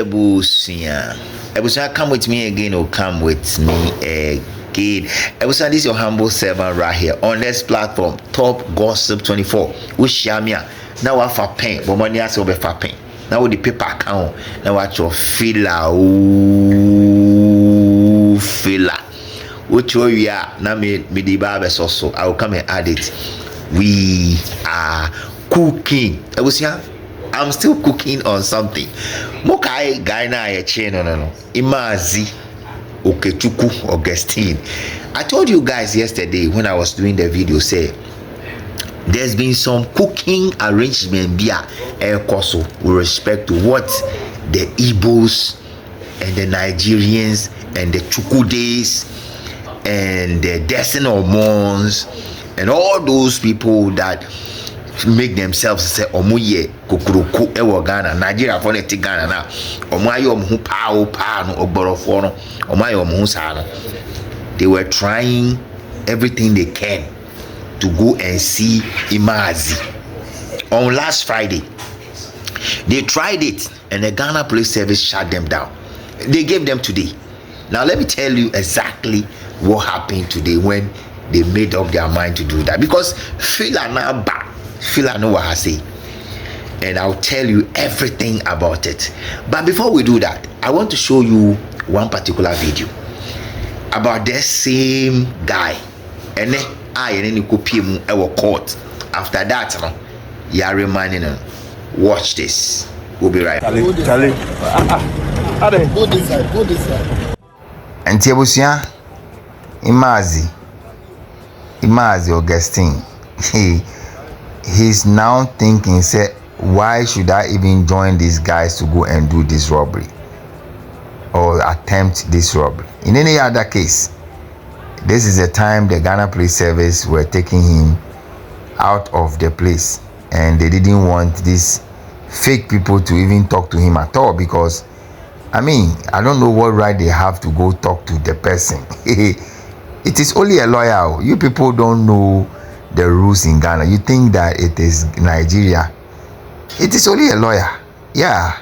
Ebusia. Ebusia, come with me again or come with me again. Ebusia, this is your humble servant right here on this platform, Top Gossip 24. We share me. Now I for pen, but money has over for pen. Now with the paper account, now watch your Fila. Fila. Which way we are now me the barber also. I will come and add it. We are cooking. Ebusia, I'm still cooking on something. Mokai guy na ya chain no. Maazi, Okechukwu, Augustine. I told you guys yesterday when I was doing the video, say there's been some cooking arrangement via air course with respect to what the Igbos and the Nigerians and the Chukwudes and the Destiny Omons and all those people that make themselves say omuye kokuroko ewo Ghana Nigeria for net Ghana na omaye omhu pa no ogborofo no omaye omhu sa no. They were trying everything they can to go and see Maazi. On last Friday they tried it and the Ghana Police Service shut them down. They gave them today. Now let me tell you exactly what happened today when they made up their mind to do that, because Fila now back. Fila know what I say, and I'll tell you everything about it. But before we do that, I want to show you one particular video about this same guy. And then I copy him our court. After that, you're reminding him. Watch this. We'll be right back. Charlie. Go this side. And Tiabusia, Maazi Augustine. He's now thinking, say, why should I even join these guys to go and do this robbery or attempt this robbery? In any other case, this is the time the Ghana Police Service were taking him out of the place, and they didn't want these fake people to even talk to him at all, because I mean, I don't know what right they have to go talk to the person. It is only a lawyer. You people don't know the rules in Ghana. You think that it is Nigeria. It is only a lawyer. Yeah.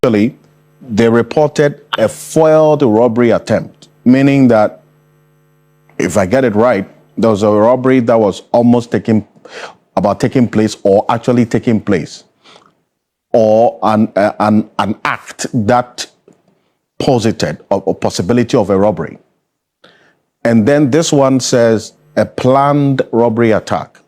Actually, they reported a foiled robbery attempt, meaning that, if I get it right, there was a robbery that was almost taking place or actually taking place, or an act that posited a possibility of a robbery. And then this one says a planned robbery attack.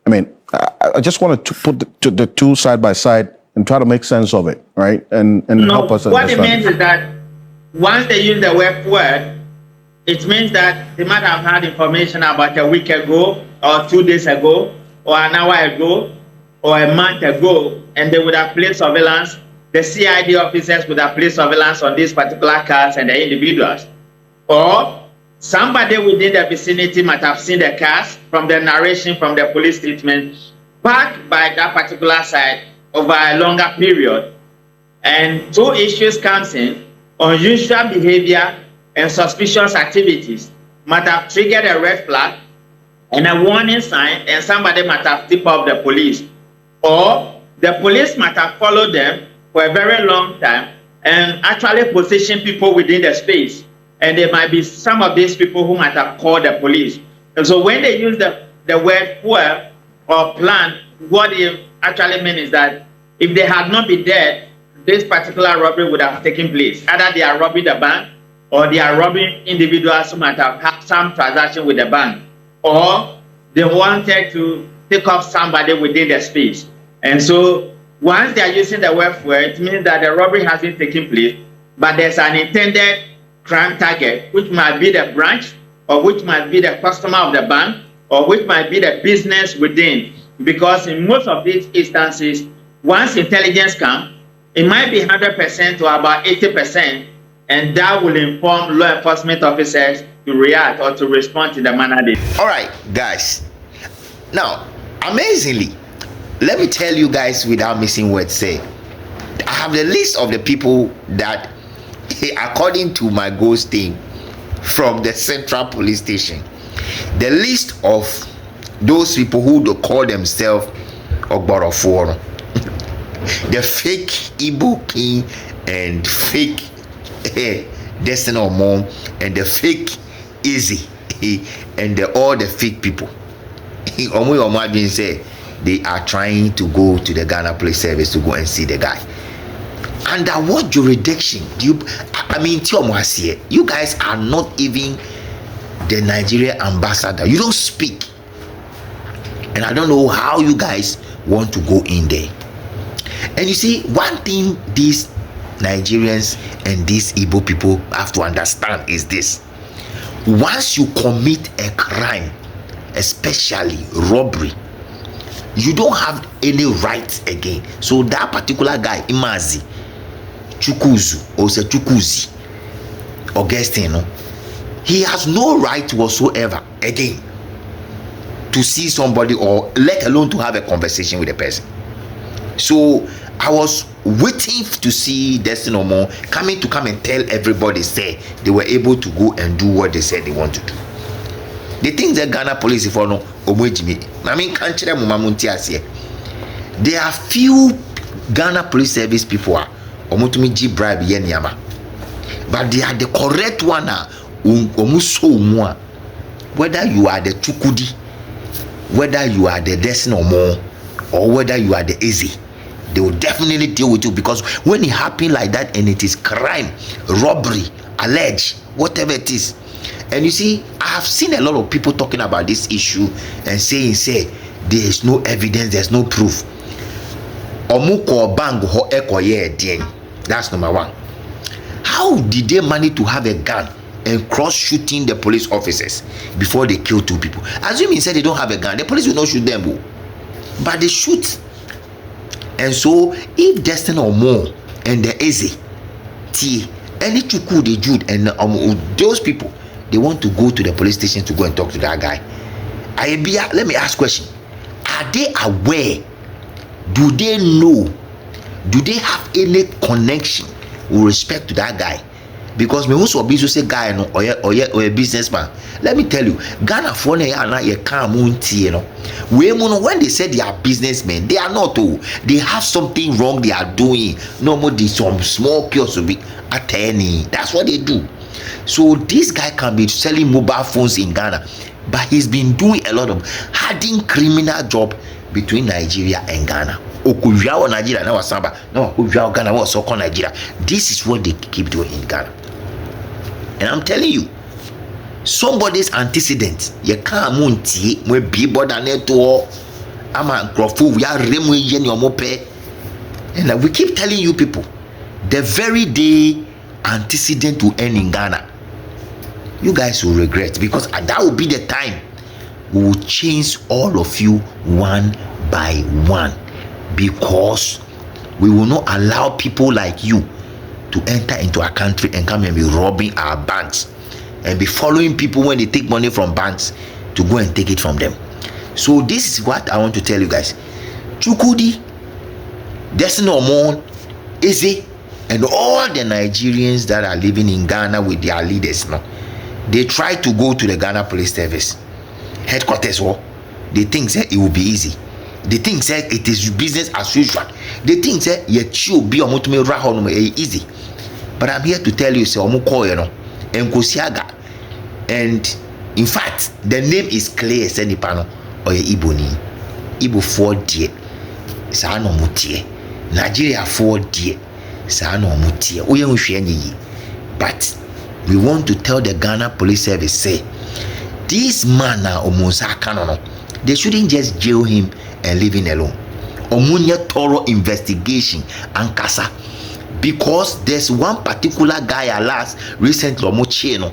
I mean, I just wanted to put the two side by side and try to make sense of it, right? And help us understand. What it means is that once they use the word, it means that they might have had information about a week ago or 2 days ago or an hour ago or a month ago, and they would have placed surveillance. The CID officers would have placed surveillance on these particular cars and the individuals. Or somebody within the vicinity might have seen the cars from the narration from the police statement backed by that particular side over a longer period. And two issues comes in: unusual behavior and suspicious activities might have triggered a red flag and a warning sign, and somebody might have tipped off the police. Or the police might have followed them for a very long time and actually position people within the space. And there might be some of these people who might have called the police. And so when they use the word foil or plan, what it actually means is that if they had not been there, this particular robbery would have taken place. Either they are robbing the bank, or they are robbing individuals who might have had some transaction with the bank, or they wanted to take off somebody within the space. And so once they are using the word foil, it means that the robbery hasn't taken place, but there's an intended crime target, which might be the branch, or which might be the customer of the bank, or which might be the business within. Because in most of these instances, once intelligence comes, it might be 100% to about 80%, and that will inform law enforcement officers to react or to respond to the manner they. All right, guys. Now, amazingly, let me tell you guys without missing words, say, I have the list of the people that, according to my ghost team from the Central Police Station, the list of those people who call themselves Ogboroforo. the fake Igbo king and fake Destiny Omon and the fake Easy and all the fake people. Omo being said they are trying to go to the Ghana Police Service to go and see the guy. Under what jurisdiction do you? I mean, you guys are not even the Nigeria ambassador. You don't speak, and I don't know how you guys want to go in there. And you see, one thing these Nigerians and these Igbo people have to understand is this: once you commit a crime, especially robbery, you don't have any rights again. So that particular guy, Maazi, Chukwuzu, or say Chukwuzi, Augustine, he has no right whatsoever again to see somebody or let alone to have a conversation with a person. So I was waiting to see Destiny Omon come and tell everybody say they were able to go and do what they said they want to do. The things that Ghana police for no omojimi. I mean, can't there are few Ghana police service people are omotumiji bribe yeniyama, but they are the correct one. Omuso whether you are the Chukudi, whether you are the Destiny Omon, or whether you are the Easy, they will definitely deal with you, because when it happens like that and it is crime, robbery, alleged, whatever it is. And you see, I have seen a lot of people talking about this issue and saying, there is no evidence, there's no proof. Omuko bang ho ekoye. That's number one. How did they manage to have a gun and cross shooting the police officers before they kill two people? Assuming said they don't have a gun, the police will not shoot them, but they shoot. And so if Destiny Omon and the Eze any Chukwu, the Jude and those people, they want to go to the police station to go and talk to that guy, let me ask a question: are they aware? Do they know? Do they have any connection with respect to that guy? Because me also be say guy no or a businessman. Let me tell you, Ghana for na ye can munti, when they say they are businessmen, they are not. They have something wrong they are doing. No more some small kiosks will be attorney. That's what they do. So this guy can be selling mobile phones in Ghana, but he's been doing a lot of hiding criminal job between Nigeria and Ghana. Nigeria now Samba, no Ghana was so Nigeria. This is what they keep doing in Ghana. And I'm telling you, somebody's antecedent, you can't munti, we be border network. I'm a grofo, we are remwe yen your mope. And we keep telling you people, the very day antecedent to end in Ghana, you guys will regret, because that will be the time we will change all of you one by one, because we will not allow people like you to enter into our country and come and be robbing our banks and be following people when they take money from banks to go and take it from them. So this is what I want to tell you guys. Chukudi, Destiny Omon, Eze, and all the Nigerians that are living in Ghana with their leaders now, they try to go to the Ghana Police Service headquarters. They think it will be easy. They think it is business as usual. They think be easy. But I'm here to tell you, and in fact, the name is clear. Or Igbo ni Igbo 4 die sa no mutie, Nigeria 4 die sa no mutie. But we want to tell the Ghana Police Service, say this man na omonsa kanono, they shouldn't just jail him and leave him alone. Omunya thorough investigation and kasa, because there's one particular guy alas recently omocheno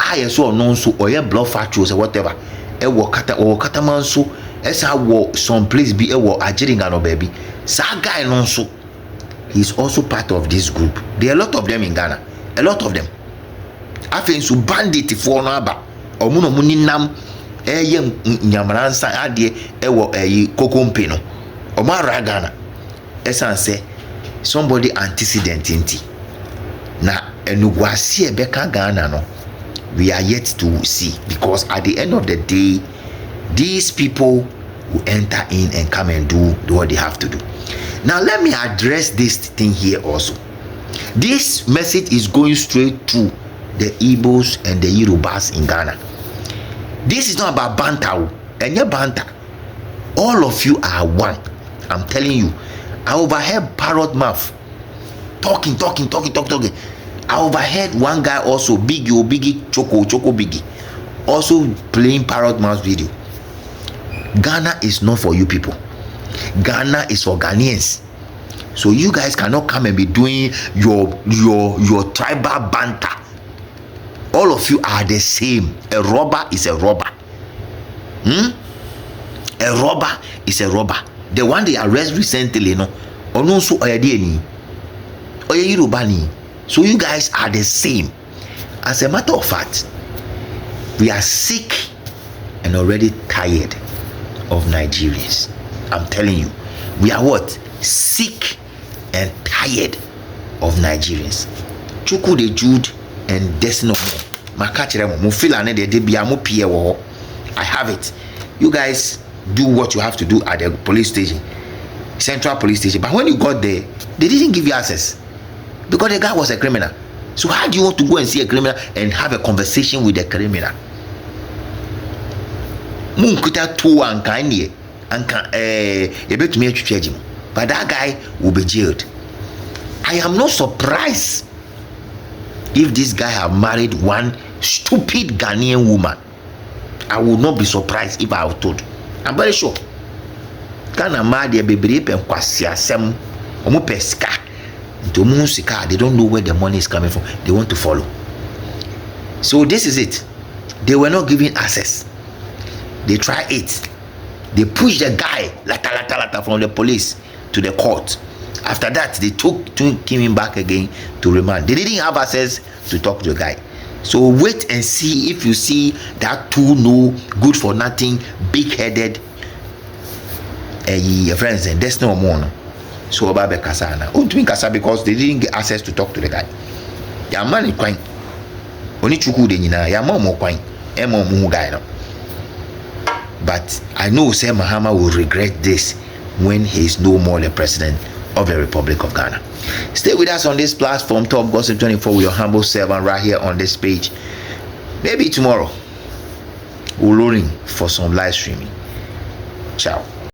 I so non so or blood factories or whatever. Kataman so esa wo some place be Ajeringa no baby. Sa guy non so he's also part of this group. There are a lot of them in Ghana. A lot of them. Afen so bandit for no aba. Omuno muninam nyamaransa ade kokompe no. Omara Ghana. Esa say somebody antecedent inti. Na enugwasi ebeka Ghana no. We are yet to see, because at the end of the day, these people will enter in and come and do what they have to do. Now let me address this thing here also. This message is going straight to the Igbos and the Yorubas in Ghana. This is not about banter, and your banter. All of you are one. I'm telling you. I overheard parrot mouth talking. I overheard one guy also, Biggie, Choco Biggie, also playing parrot mouth video. Ghana is not for you people. Ghana is for Ghanaians. So you guys cannot come and be doing your tribal banter. All of you are the same. A robber is a robber. A robber is a robber. The one they arrest recently, no, so so you guys are the same. As a matter of fact, we are sick and already tired of Nigerians. I'm telling you, we are what? Sick and tired of Nigerians. Chukwu the Jude and Destiny Omon. Fila ne de bia mo pie wo. I have it. You guys do what you have to do at the police station, Central Police Station. But when you got there, they didn't give you access because the guy was a criminal. So how do you want to go and see a criminal and have a conversation with the criminal? Munkuta two and kanye and but that guy will be jailed. I am not surprised if this guy have married one stupid Ghanaian woman. I would not be surprised if I was told. I'm very sure. Ghana madi bebre pen kwasi asem omo pesika. They don't know where the money is coming from. They want to follow. So this is it. They were not giving access. They try it. They push the guy lata from the police to the court. After that, they took him back again to remand. They didn't have access to talk to the guy. So wait and see if you see that two no good for nothing, big-headed friends and there's no more. So about Kasana. Kasa because they didn't get access to talk to the guy. Your man is quite only Chuku de Nina, your mom quite guy. But I know Sam Mahama will regret this when he is no more the president of the Republic of Ghana. Stay with us on this platform, Top Gossip 24, with your humble servant right here on this page. Maybe tomorrow we're rolling for some live streaming. Ciao.